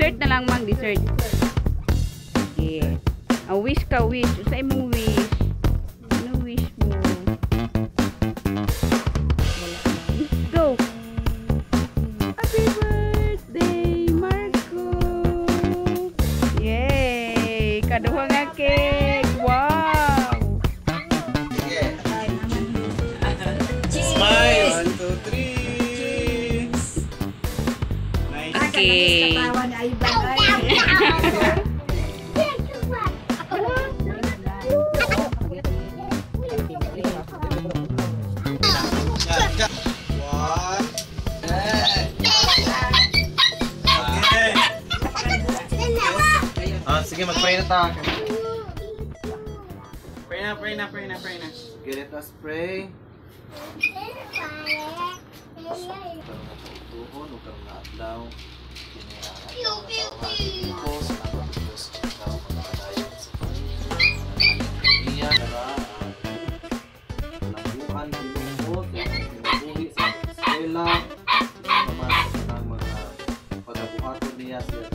Dessert na lang, mang. Dessert. Sige. Wish ka, wish. Sa imong wish. Ano wish mo? Go! Happy birthday, Marco! Yay! Kaduha nga cake! Wow! Smile! 1, 2, 3! Nice! Okay! Sige, mag-pray na tayo. Pray na. Sige, let us pray. Tuhon, huwag kang naadlaw. Iya, nabuhan, binungkot, binubuhi sa eskwela, pamamasok ng mga pagkabuhaton niya siya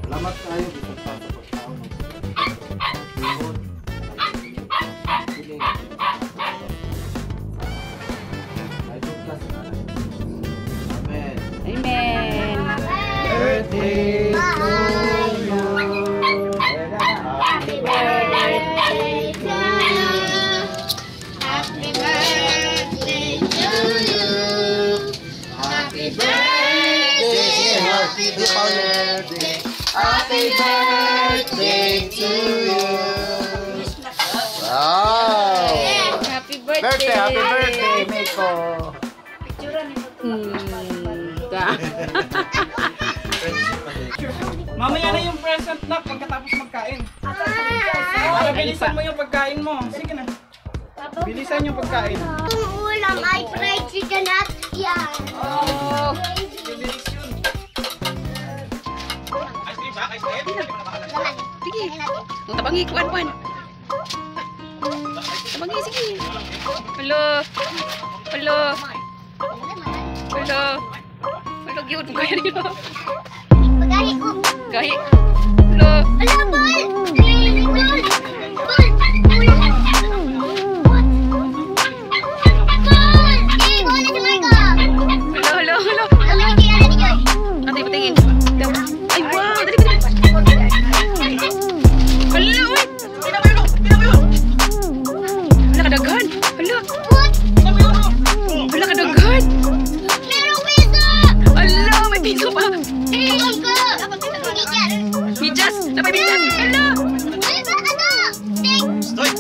salamat tayo sa pagkakataon ng tuhon, piling, Amen. Amen! Birthday to you. Happy birthday to you. Happy birthday to you. Happy birthday. Happy birthday. Happy birthday to you. Wow. Happy birthday! Happy birthday, Miko. Mamaya na yung present na pagkatapos magkain. Para bilisan mo yung pagkain mo. Sige na. Bilisan yung pagkain. Ang ulam ay fried chicken at yan. Oh! Bilis yun. Ice cream ba? Ice cream? Sige! Tabangi, kuwan. Tabangi, sige! Hello! Gyud mo kaya dito. Pagahi ko. Gahi. Hello! Ala, ball! Nanti patingin. Ay, wow! Dali. Hello! Hala, kadaghan! Hala, kadaghan! Hala, may piso pa! Medyas! Dapat medyas! Hala! Stoy!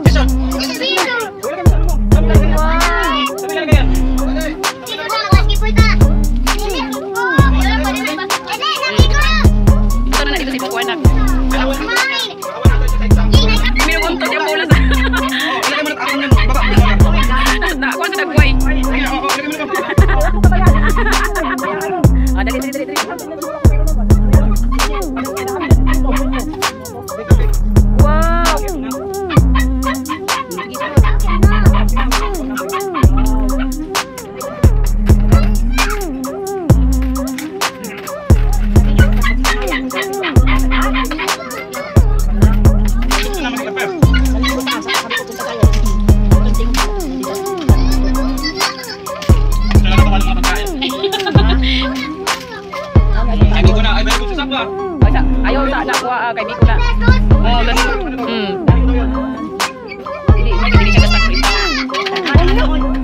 Jason! Ito na dito sa iba ko anak. Minum untuk yang bola. Tak, kau sudah kuai. Dari. Wow. Ayaw tak nak kuah kay Miko na. Oh, gani. Ini ka na sa